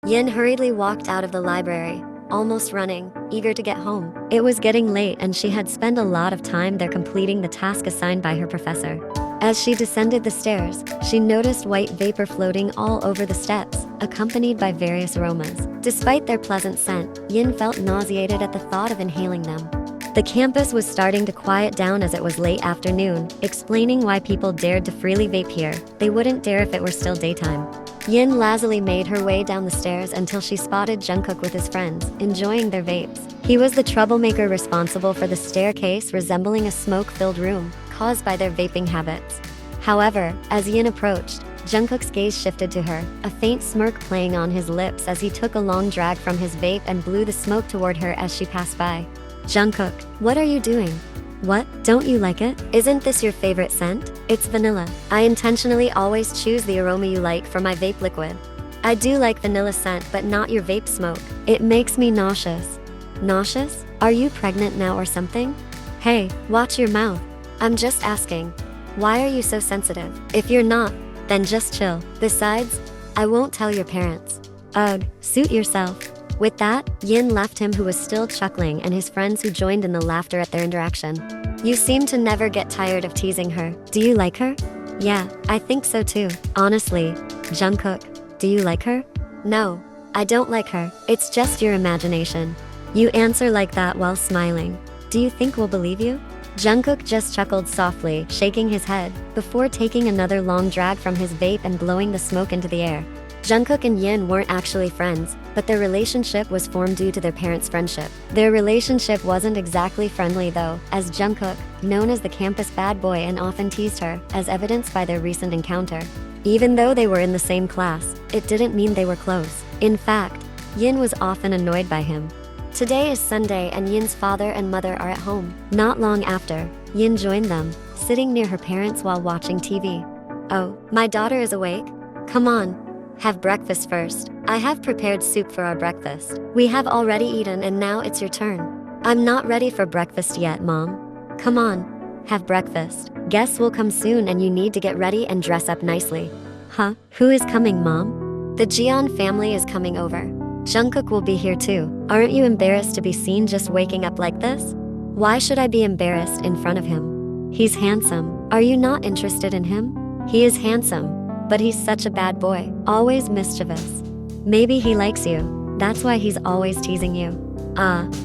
Yin hurriedly walked out of the library, almost running, eager to get home. It was getting late and she had spent a lot of time there completing the task assigned by her professor. As she descended the stairs, she noticed white vapor floating all over the steps, accompanied by various aromas. Despite their pleasant scent, Yin felt nauseated at the thought of inhaling them. The campus was starting to quiet down as it was late afternoon, explaining why people dared to freely vape here. They wouldn't dare if it were still daytime. Yin lazily made her way down the stairs until she spotted Jungkook with his friends, enjoying their vapes. He was the troublemaker responsible for the staircase resembling a smoke-filled room, caused by their vaping habits. However, as Yin approached, Jungkook's gaze shifted to her, a faint smirk playing on his lips as he took a long drag from his vape and blew the smoke toward her as she passed by. Jungkook, what are you doing? What? Don't you like it? Isn't this your favorite scent? It's vanilla. I intentionally always choose the aroma you like for my vape liquid. I do like vanilla scent, but not your vape smoke. It makes me nauseous. Nauseous? Are you pregnant now or something? Hey, watch your mouth. I'm just asking. Why are you so sensitive? If you're not, then just chill. Besides, I won't tell your parents. Ugh, suit yourself. With that, Yin left him, who was still chuckling, and his friends who joined in the laughter at their interaction. You seem to never get tired of teasing her. Do you like her? Yeah, I think so too. Honestly, Jungkook, do you like her? No, I don't like her. It's just your imagination. You answer like that while smiling. Do you think we'll believe you? Jungkook just chuckled softly, shaking his head, before taking another long drag from his vape and blowing the smoke into the air. Jungkook and Yin weren't actually friends, but their relationship was formed due to their parents' friendship. Their relationship wasn't exactly friendly though, as Jungkook, known as the campus bad boy, and often teased her, as evidenced by their recent encounter. Even though they were in the same class, it didn't mean they were close. In fact, Yin was often annoyed by him. Today is Sunday and Yin's father and mother are at home. Not long after, Yin joined them, sitting near her parents while watching TV. Oh, my daughter is awake? Come on. Have breakfast first. I have prepared soup for our breakfast. We have already eaten and now it's your turn. I'm not ready for breakfast yet, Mom. Come on, have breakfast. Guests will come soon and you need to get ready and dress up nicely. Huh? Who is coming, Mom? The Jeon family is coming over. Jungkook will be here too. Aren't you embarrassed to be seen just waking up like this? Why should I be embarrassed in front of him? He's handsome. Are you not interested in him? He is handsome. But he's such a bad boy, always mischievous. Maybe he likes you. That's why he's always teasing you.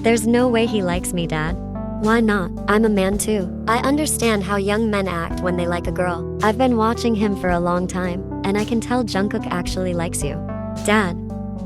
There's no way he likes me, Dad. Why not? I'm a man too. I understand how young men act when they like a girl. I've been watching him for a long time, and I can tell Jungkook actually likes you. Dad.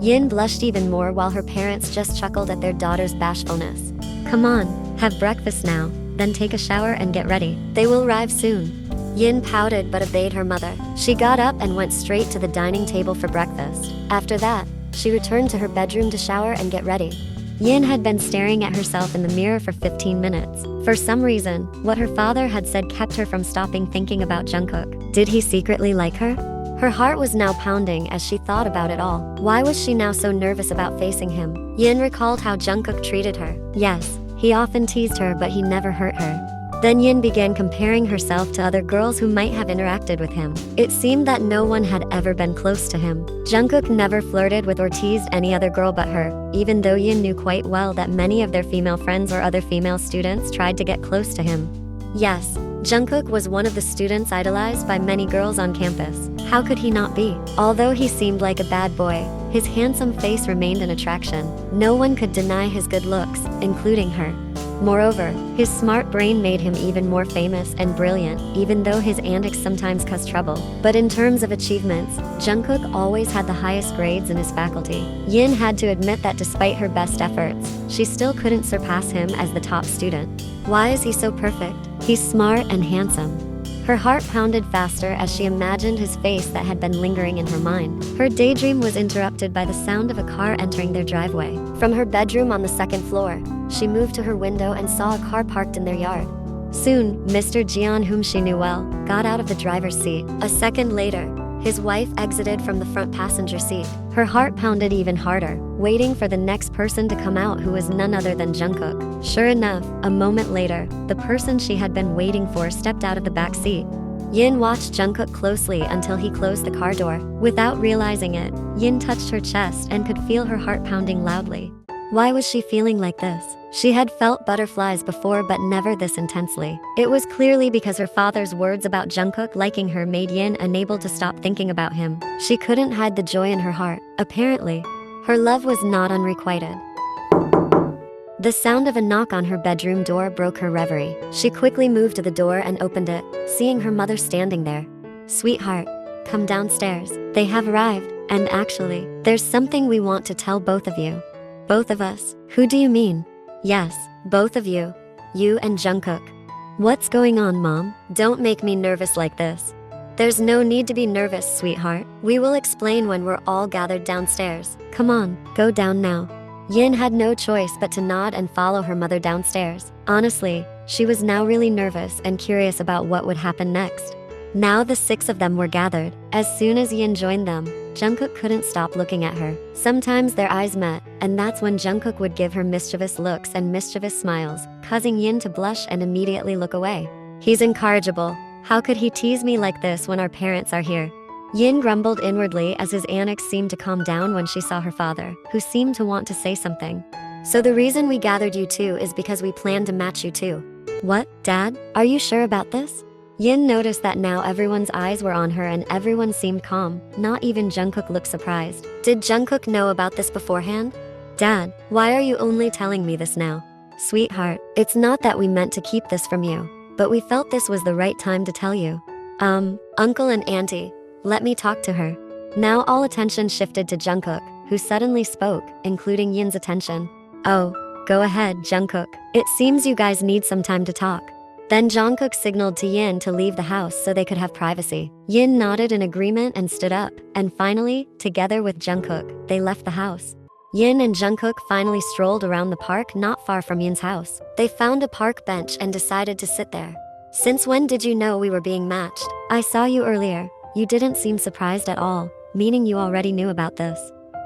Yin blushed even more while her parents just chuckled at their daughter's bashfulness. Come on, have breakfast now, then take a shower and get ready. They will arrive soon. Yin pouted but obeyed her mother. She got up and went straight to the dining table for breakfast. After that, she returned to her bedroom to shower and get ready. Yin had been staring at herself in the mirror for 15 minutes. For some reason, what her father had said kept her from stopping thinking about Jungkook. Did he secretly like her? Her heart was now pounding as she thought about it all. Why was she now so nervous about facing him? Yin recalled how Jungkook treated her. Yes, he often teased her, but he never hurt her. Then Yin began comparing herself to other girls who might have interacted with him. It seemed that no one had ever been close to him. Jungkook never flirted with or teased any other girl but her, even though Yin knew quite well that many of their female friends or other female students tried to get close to him. Yes, Jungkook was one of the students idolized by many girls on campus. How could he not be? Although he seemed like a bad boy, his handsome face remained an attraction. No one could deny his good looks, including her. Moreover, his smart brain made him even more famous and brilliant, even though his antics sometimes caused trouble. But in terms of achievements, Jungkook always had the highest grades in his faculty. Yin had to admit that despite her best efforts, she still couldn't surpass him as the top student. Why is he so perfect? He's smart and handsome. Her heart pounded faster as she imagined his face that had been lingering in her mind. Her daydream was interrupted by the sound of a car entering their driveway. From her bedroom on the second floor, she moved to her window and saw a car parked in their yard. Soon, Mr. Jeon, whom she knew well, got out of the driver's seat. A second later, his wife exited from the front passenger seat. Her heart pounded even harder, waiting for the next person to come out, who was none other than Jungkook. Sure enough, a moment later, the person she had been waiting for stepped out of the back seat. Yin watched Jungkook closely until he closed the car door. Without realizing it, Yin touched her chest and could feel her heart pounding loudly. Why was she feeling like this? She had felt butterflies before, but never this intensely. It was clearly because her father's words about Jungkook liking her made Yin unable to stop thinking about him. She couldn't hide the joy in her heart. Apparently, her love was not unrequited. The sound of a knock on her bedroom door broke her reverie. She quickly moved to the door and opened it, seeing her mother standing there. "Sweetheart, come downstairs. They have arrived, and actually, there's something we want to tell both of you." "Both of us? Who do you mean?" "Yes, both of you. You and Jungkook." "What's going on, Mom? Don't make me nervous like this." "There's no need to be nervous, sweetheart. We will explain when we're all gathered downstairs. Come on, go down now." Yin had no choice but to nod and follow her mother downstairs. Honestly, she was now really nervous and curious about what would happen next. Now the 6 of them were gathered. As soon as Yin joined them, Jungkook couldn't stop looking at her. Sometimes their eyes met, and that's when Jungkook would give her mischievous looks and mischievous smiles, causing Yin to blush and immediately look away. "He's incorrigible. How could he tease me like this when our parents are here?" Yin grumbled inwardly as his antics seemed to calm down when she saw her father, who seemed to want to say something. "So the reason we gathered you two is because we plan to match you too." "What, Dad? Are you sure about this?" Yin noticed that now everyone's eyes were on her and everyone seemed calm. Not even Jungkook looked surprised. Did Jungkook know about this beforehand? "Dad, why are you only telling me this now?" "Sweetheart, it's not that we meant to keep this from you, but we felt this was the right time to tell you." Uncle and Auntie, let me talk to her." Now all attention shifted to Jungkook, who suddenly spoke, including Yin's attention. "Oh, go ahead, Jungkook. It seems you guys need some time to talk." Then Jungkook signaled to Yin to leave the house so they could have privacy. Yin nodded in agreement and stood up, and finally, together with Jungkook, they left the house. Yin and Jungkook finally strolled around the park not far from Yin's house. They found a park bench and decided to sit there. "Since when did you know we were being matched?" "I saw you earlier. You didn't seem surprised at all, meaning you already knew about this."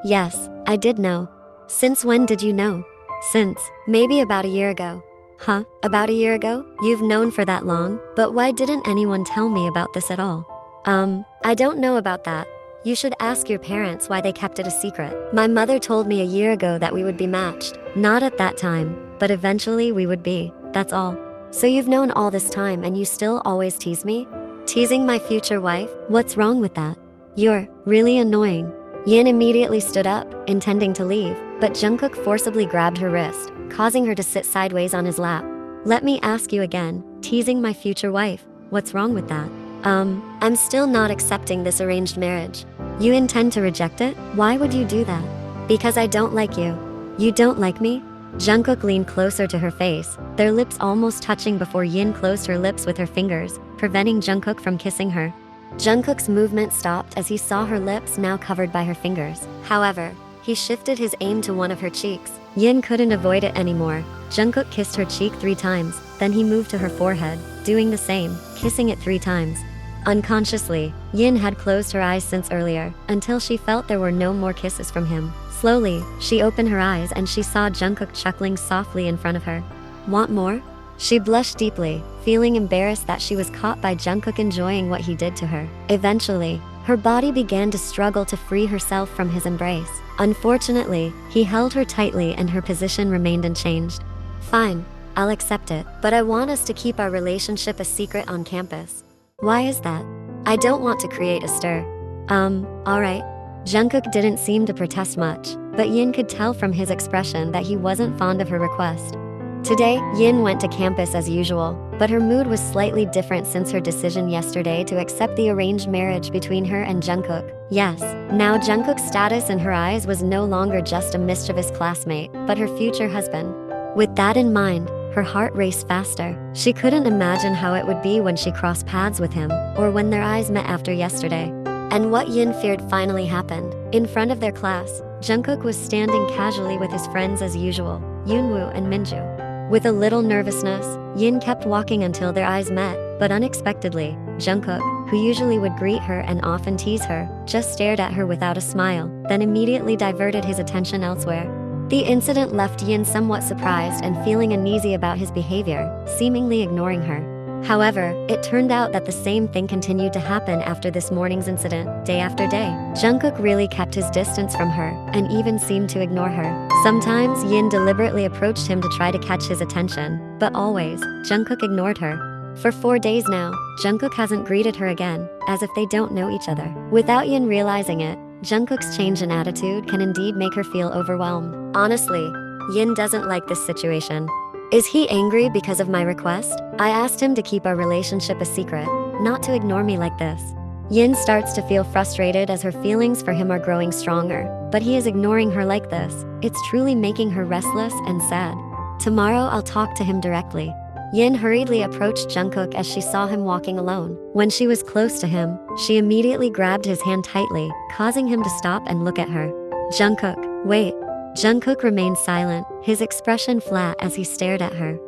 "Yes, I did know." "Since when did you know?" "Since, maybe about a year ago." "Huh? About a year ago? You've known for that long? But why didn't anyone tell me about this at all?" I don't know about that. You should ask your parents why they kept it a secret. My mother told me a year ago that we would be matched. Not at that time, but eventually we would be, that's all." "So you've known all this time and you still always tease me?" "Teasing my future wife? What's wrong with that?" "You're really annoying." Yin immediately stood up, intending to leave, but Jungkook forcibly grabbed her wrist, causing her to sit sideways on his lap. "Let me ask you again, teasing my future wife, what's wrong with that?" I'm still not accepting this arranged marriage." "You intend to reject it? Why would you do that?" "Because I don't like you." "You don't like me?" Jungkook leaned closer to her face, their lips almost touching before Yin closed her lips with her fingers, preventing Jungkook from kissing her. Jungkook's movement stopped as he saw her lips now covered by her fingers. However, he shifted his aim to one of her cheeks. Yin couldn't avoid it anymore. Jungkook kissed her cheek 3 times, then he moved to her forehead, doing the same, kissing it 3 times. Unconsciously, Yin had closed her eyes since earlier, until she felt there were no more kisses from him. Slowly, she opened her eyes and she saw Jungkook chuckling softly in front of her. "Want more?" She blushed deeply, feeling embarrassed that she was caught by Jungkook enjoying what he did to her. Eventually, her body began to struggle to free herself from his embrace. Unfortunately, he held her tightly and her position remained unchanged. "Fine, I'll accept it, but I want us to keep our relationship a secret on campus." "Why is that?" "I don't want to create a stir." Alright." Jungkook didn't seem to protest much, but Yin could tell from his expression that he wasn't fond of her request. Today, Yin went to campus as usual, but her mood was slightly different since her decision yesterday to accept the arranged marriage between her and Jungkook. Yes, now Jungkook's status in her eyes was no longer just a mischievous classmate, but her future husband. With that in mind, her heart raced faster. She couldn't imagine how it would be when she crossed paths with him, or when their eyes met after yesterday. And what Yin feared finally happened. In front of their class, Jungkook was standing casually with his friends as usual, Yoonwoo and Minju. With a little nervousness, Yin kept walking until their eyes met, but unexpectedly, Jungkook, who usually would greet her and often tease her, just stared at her without a smile, then immediately diverted his attention elsewhere. The incident left Yin somewhat surprised and feeling uneasy about his behavior, seemingly ignoring her. However, it turned out that the same thing continued to happen after this morning's incident, day after day. Jungkook really kept his distance from her, and even seemed to ignore her. Sometimes, Yin deliberately approached him to try to catch his attention, but always, Jungkook ignored her. For 4 days now, Jungkook hasn't greeted her again, as if they don't know each other. Without Yin realizing it, Jungkook's change in attitude can indeed make her feel overwhelmed. Honestly, Yin doesn't like this situation. Is he angry because of my request? I asked him to keep our relationship a secret, not to ignore me like this. Yin starts to feel frustrated as her feelings for him are growing stronger, but he is ignoring her like this. It's truly making her restless and sad. Tomorrow I'll talk to him directly. Yin hurriedly approached Jungkook as she saw him walking alone. When she was close to him, she immediately grabbed his hand tightly, causing him to stop and look at her. Jungkook, wait. Jungkook remained silent, his expression flat as he stared at her.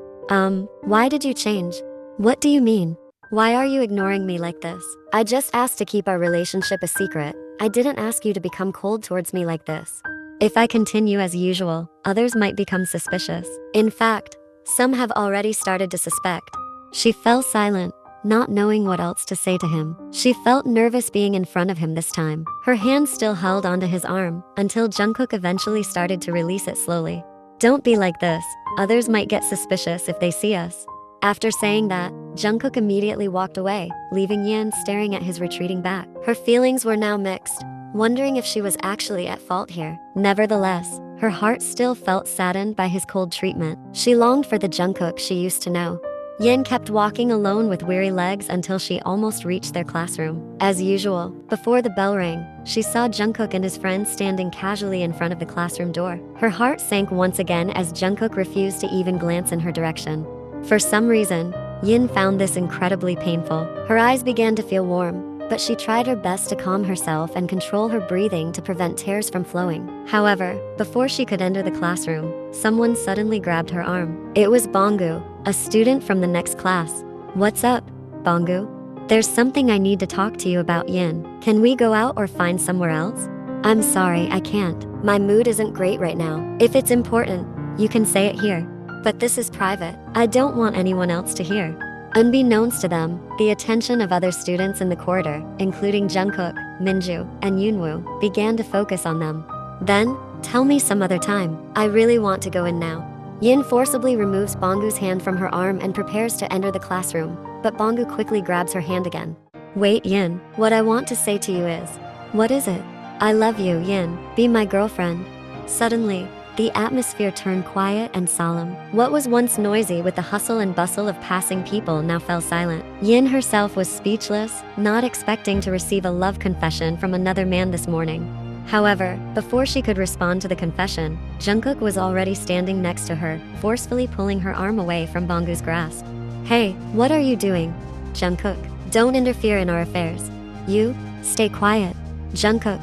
Why did you change? What do you mean? Why are you ignoring me like this? I just asked to keep our relationship a secret. I didn't ask you to become cold towards me like this. If I continue as usual, others might become suspicious. In fact, some have already started to suspect. She fell silent, not knowing what else to say to him. She felt nervous being in front of him this time. Her hand still held onto his arm, until Jungkook eventually started to release it slowly. Don't be like this, others might get suspicious if they see us. After saying that, Jungkook immediately walked away, leaving Yin staring at his retreating back. Her feelings were now mixed, wondering if she was actually at fault here. Nevertheless, her heart still felt saddened by his cold treatment. She longed for the Jungkook she used to know. Yin kept walking alone with weary legs until she almost reached their classroom. As usual, before the bell rang, she saw Jungkook and his friends standing casually in front of the classroom door. Her heart sank once again as Jungkook refused to even glance in her direction. For some reason, Yin found this incredibly painful. Her eyes began to feel warm, but she tried her best to calm herself and control her breathing to prevent tears from flowing. However, before she could enter the classroom, someone suddenly grabbed her arm. It was Bonggu, a student from the next class. What's up, Bonggu? There's something I need to talk to you about, Yin. Can we go out or find somewhere else? I'm sorry, I can't. My mood isn't great right now. If it's important, you can say it here. But this is private. I don't want anyone else to hear. Unbeknownst to them, the attention of other students in the corridor, including Jungkook, Minju, and Yoonwoo, began to focus on them. Then, tell me some other time. I really want to go in now. Yin forcibly removes Bonggu's hand from her arm and prepares to enter the classroom, but Bonggu quickly grabs her hand again. Wait, Yin, what I want to say to you is, what is it? I love you, Yin. Be my girlfriend. Suddenly, the atmosphere turned quiet and solemn. What was once noisy with the hustle and bustle of passing people now fell silent. Yin herself was speechless, not expecting to receive a love confession from another man this morning. However, before she could respond to the confession, Jungkook was already standing next to her, forcefully pulling her arm away from Bonggu's grasp. Hey, what are you doing? Jungkook, don't interfere in our affairs. You, stay quiet. Jungkook,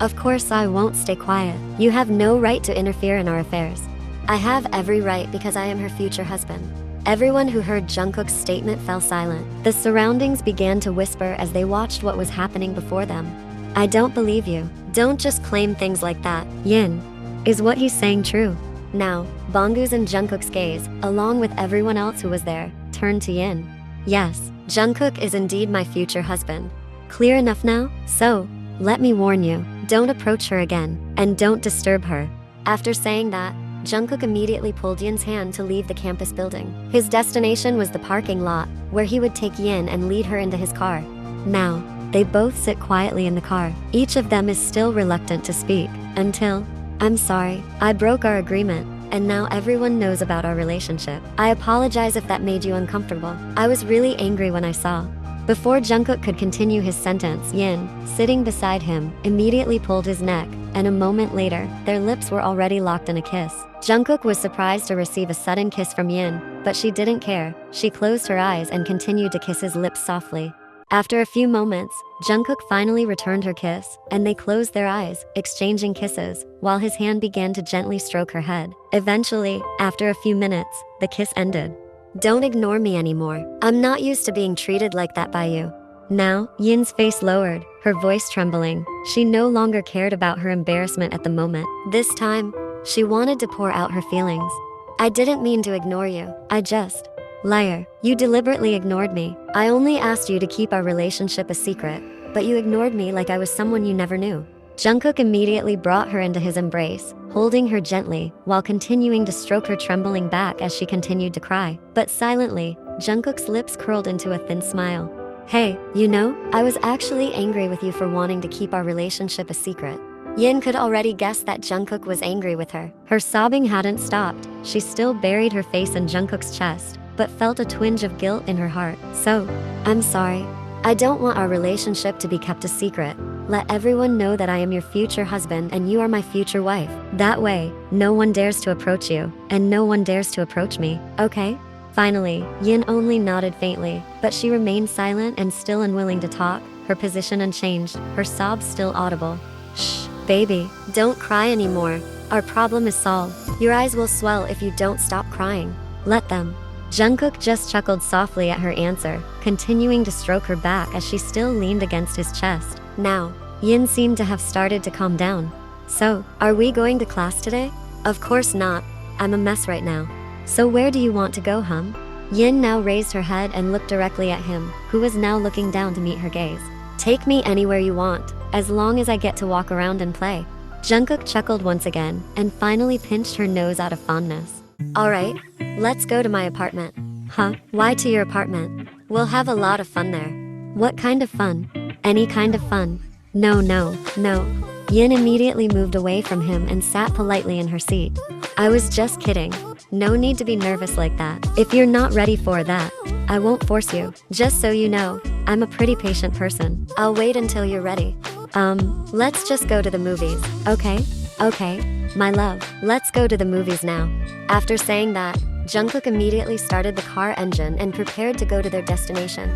of course I won't stay quiet. You have no right to interfere in our affairs. I have every right because I am her future husband. Everyone who heard Jungkook's statement fell silent. The surroundings began to whisper as they watched what was happening before them. I don't believe you. Don't just claim things like that. Yin, is what he's saying true? Now, Bonggu's and Jungkook's gaze, along with everyone else who was there, turned to Yin. Yes, Jungkook is indeed my future husband. Clear enough now? So, let me warn you, don't approach her again, and don't disturb her. After saying that, Jungkook immediately pulled Yin's hand to leave the campus building. His destination was the parking lot, where he would take Yin and lead her into his car. Now, they both sit quietly in the car. Each of them is still reluctant to speak, until, I'm sorry, I broke our agreement, and now everyone knows about our relationship. I apologize if that made you uncomfortable. I was really angry when I saw. Before Jungkook could continue his sentence, Yin, sitting beside him, immediately pulled his neck, and a moment later, their lips were already locked in a kiss. Jungkook was surprised to receive a sudden kiss from Yin, but she didn't care. She closed her eyes and continued to kiss his lips softly. After a few moments, Jungkook finally returned her kiss, and they closed their eyes, exchanging kisses, while his hand began to gently stroke her head. Eventually, after a few minutes, the kiss ended. Don't ignore me anymore. I'm not used to being treated like that by you. Now, Yin's face lowered, her voice trembling. She no longer cared about her embarrassment at the moment. This time, she wanted to pour out her feelings. I didn't mean to ignore you. Liar, you deliberately ignored me. I only asked you to keep our relationship a secret, but you ignored me like I was someone you never knew. Jungkook immediately brought her into his embrace, holding her gently, while continuing to stroke her trembling back as she continued to cry. But silently, Jungkook's lips curled into a thin smile. Hey, you know, I was actually angry with you for wanting to keep our relationship a secret. Yin could already guess that Jungkook was angry with her. Her sobbing hadn't stopped. She still buried her face in Jungkook's chest, but felt a twinge of guilt in her heart. So, I'm sorry. I don't want our relationship to be kept a secret. Let everyone know that I am your future husband and you are my future wife. That way, no one dares to approach you, and no one dares to approach me, okay? Finally, Yin only nodded faintly, but she remained silent and still unwilling to talk, her position unchanged, her sobs still audible. Shh, baby, don't cry anymore. Our problem is solved. Your eyes will swell if you don't stop crying. Let them. Jungkook just chuckled softly at her answer, continuing to stroke her back as she still leaned against his chest. Now, Yin seemed to have started to calm down. So, are we going to class today? Of course not. I'm a mess right now. So where do you want to go, hum? Yin now raised her head and looked directly at him, who was now looking down to meet her gaze. Take me anywhere you want, as long as I get to walk around and play. Jungkook chuckled once again, and finally pinched her nose out of fondness. Alright, let's go to my apartment. Huh? Why to your apartment? We'll have a lot of fun there. What kind of fun? Any kind of fun. No. Yin immediately moved away from him and sat politely in her seat. I was just kidding. No need to be nervous like that. If you're not ready for that, I won't force you. Just so you know, I'm a pretty patient person. I'll wait until you're ready. Let's just go to the movies, okay? Okay, my love, let's go to the movies now. After saying that, Jungkook immediately started the car engine and prepared to go to their destination.